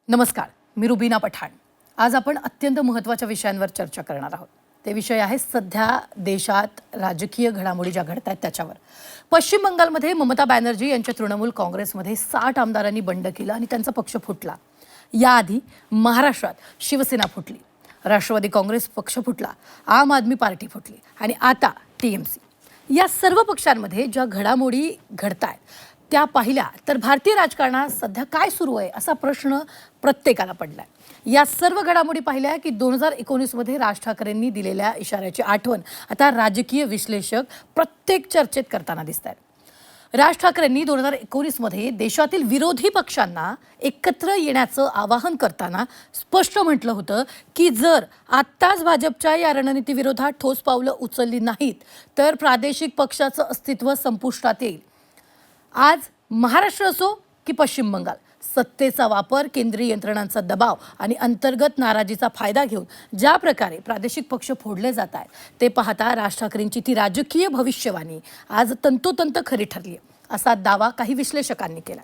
नमस्कार, मी रुबीना पठाण। आज आपण अत्यंत महत्त्वाच्या विषयांवर चर्चा करणार आहोत। ते विषय आहे सध्या देशात राजकीय घडामोडी ज्या घडत आहेत त्याच्यावर। पश्चिम बंगालमध्ये ममता बॅनर्जी यांच्या तृणमूल काँग्रेसमध्ये 60 आमदारांनी बंड केलं आणि त्यांचा पक्ष फुटला। याआधी महाराष्ट्रात शिवसेना फुटली, राष्ट्रवादी काँग्रेस पक्ष फुटला, आम आदमी पार्टी फुटली आणि आता टीएमसी। या सर्व पक्षांमध्ये ज्या घडामोडी घडतायत त्या पाहिल्या तर भारतीय राजकारणात सध्या काय सुरू आहे असा प्रश्न प्रत्येकाला पडलाय। या सर्व घडामोडी पाहिल्या की 2019 मध्ये राज ठाकरेंनी दिलेल्या इशाऱ्याची आठवण आता राजकीय विश्लेषक प्रत्येक चर्चेत करताना दिसतात। राज ठाकरेंनी 2019 मध्ये देशातील विरोधी पक्षांना एकत्र येण्याचं आवाहन करताना स्पष्ट म्हटलं होतं की जर आत्ताच भाजपच्या या रणनीतीविरोधात ठोस पावलं उचलली नाहीत तर प्रादेशिक पक्षाचं अस्तित्व संपुष्टात येईल। आज महाराष्ट्र असो की पश्चिम बंगाल, सत्तेचा वापर, केंद्रीय यंत्रणांचा दबाव आणि अंतर्गत नाराजीचा फायदा घेऊन ज्या प्रकारे प्रादेशिक पक्ष फोडले जात आहेत ते पाहता राज ठाकरेंची ती राजकीय भविष्यवाणी आज तंतोतंत खरी ठरली असा दावा काही विश्लेषकांनी केला।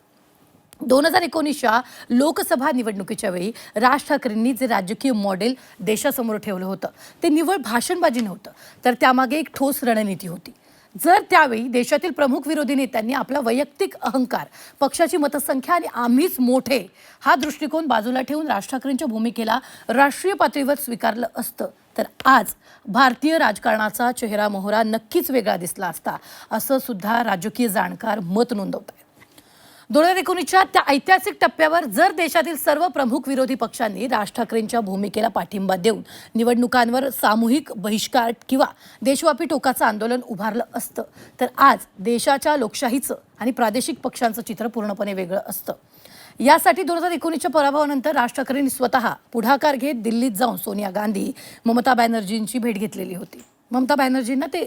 2019च्या लोकसभा निवडणुकीच्या वेळी राज ठाकरेंनी जे राजकीय मॉडेल देशासमोर ठेवलं होतं ते निव्वळ भाषणबाजी नव्हतं, तर त्यामागे एक ठोस रणनीती होती। जर त्यावेळी देशातील प्रमुख विरोधी नेत्यांनी आपला वैयक्तिक अहंकार, पक्षाची मतसंख्या आणि आम्हीच मोठे हा दृष्टिकोन बाजूला ठेवून राज ठाकरेंच्या भूमिकेला राष्ट्रीय पातळीवर स्वीकारलं असतं तर आज भारतीय राजकारणाचा चेहरा मोहरा नक्कीच वेगळा दिसला असता, असं सुद्धा राजकीय जाणकार मत नोंदवतात। 2019च्या त्या ऐतिहासिक टप्प्यावर जर देशातील सर्व प्रमुख विरोधी पक्षांनी राज ठाकरेंच्या भूमिकेला पाठिंबा देऊन निवडणुकांवर सामूहिक बहिष्कार किंवा देशव्यापी टोकाचं आंदोलन उभारलं असतं तर आज देशाच्या लोकशाहीचं आणि प्रादेशिक पक्षांचं चित्र पूर्णपणे वेगळं असतं। यासाठी 2019च्या पराभवानंतर राज ठाकरेंनी स्वतः पुढाकार घेत दिल्लीत जाऊन सोनिया गांधी, ममता बॅनर्जींची भेट घेतलेली होती। ममता बॅनर्जींना ते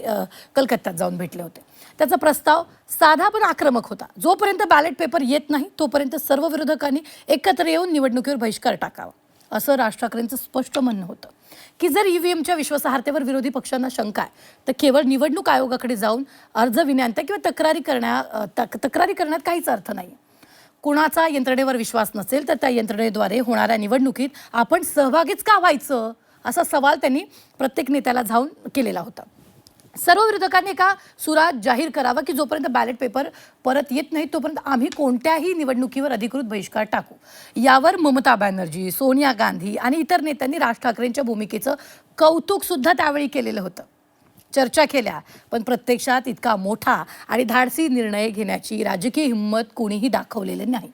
कलकत्त्यात जाऊन भेटले होते। त्याचा प्रस्ताव साधा पण आक्रमक होता। जोपर्यंत बॅलेट पेपर येत नाही तोपर्यंत सर्व विरोधकांनी एकत्र येऊन निवडणुकीवर बहिष्कार टाकावा, असं राज ठाकरेंचं स्पष्ट म्हणणं होतं की जर ईव्हीएमच्या विश्वासार्हतेवर विरोधी पक्षांना शंका आहे तर केवळ निवडणूक आयोगाकडे जाऊन अर्ज विनंत्या किंवा तक्रारी करण्यात काहीच अर्थ नाही। कुणाचा यंत्रणेवर विश्वास नसेल तर त्या यंत्रणेद्वारे होणाऱ्या निवडणुकीत आपण सहभागीच का व्हायचं असा सवाल त्यांनी प्रत्येक नेत्याला जाऊन केलेला होता। सर्व विरोधकांनी एका सुरात जाहीर करावा की जोपर्यंत बॅलेट पेपर परत येत नाही तोपर्यंत आम्ही कोणत्याही निवडणुकीवर अधिकृत बहिष्कार टाकू। यावर ममता बॅनर्जी, सोनिया गांधी आणि इतर नेत्यांनी राज ठाकरेंच्या भूमिकेचं कौतुक सुद्धा त्यावेळी केलेलं होतं। चर्चा केल्या, पण प्रत्यक्षात इतका मोठा आणि धाडसी निर्णय घेण्याची राजकीय हिंमत कोणीही दाखवलेली नाही।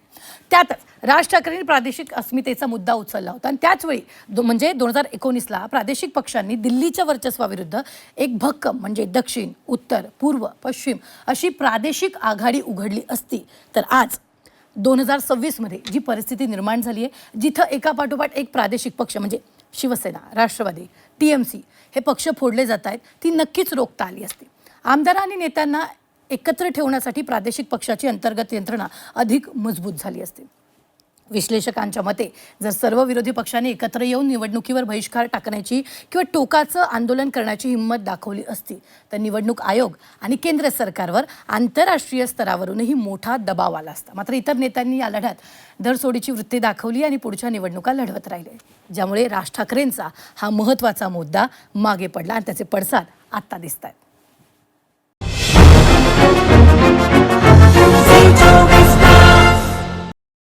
त्यातच राज ठाकरेंनी प्रादेशिक अस्मितेचा मुद्दा उचलला होता आणि त्याचवेळी म्हणजे 2019ला प्रादेशिक पक्षांनी दिल्लीच्या वर्चस्वाविरुद्ध एक भक्कम म्हणजे दक्षिण, उत्तर, पूर्व, पश्चिम अशी प्रादेशिक आघाडी उघडली असती तर आज 2026 मध्ये जी परिस्थिती निर्माण झाली आहे, जिथं एकापाठोपाठ एक प्रादेशिक पक्ष म्हणजे शिवसेना, राष्ट्रवादी, टीएमसी हे पक्ष फोडले जात आहेत ती नक्कीच रोखता आली असती। आमदार आणि नेत्यांना एकत्र ठेवण्यासाठी प्रादेशिक पक्षाची अंतर्गत यंत्रणा अधिक मजबूत झाली असती। विश्लेषकांच्या मते जर सर्व विरोधी पक्षांनी एकत्र येऊन निवडणुकीवर बहिष्कार टाकण्याची किंवा टोकाचं आंदोलन करण्याची हिंमत दाखवली असती तर निवडणूक आयोग आणि केंद्र सरकारवर आंतरराष्ट्रीय स्तरावरूनही मोठा दबाव आला असता। मात्र इतर नेत्यांनी या लढ्यात धरसोडीची वृत्ती दाखवली आणि पुढच्या निवडणुका लढवत राहिले, ज्यामुळे राज ठाकरेंचा हा महत्त्वाचा मुद्दा मागे पडला आणि त्याचे पडसाद आता दिसत आहेत।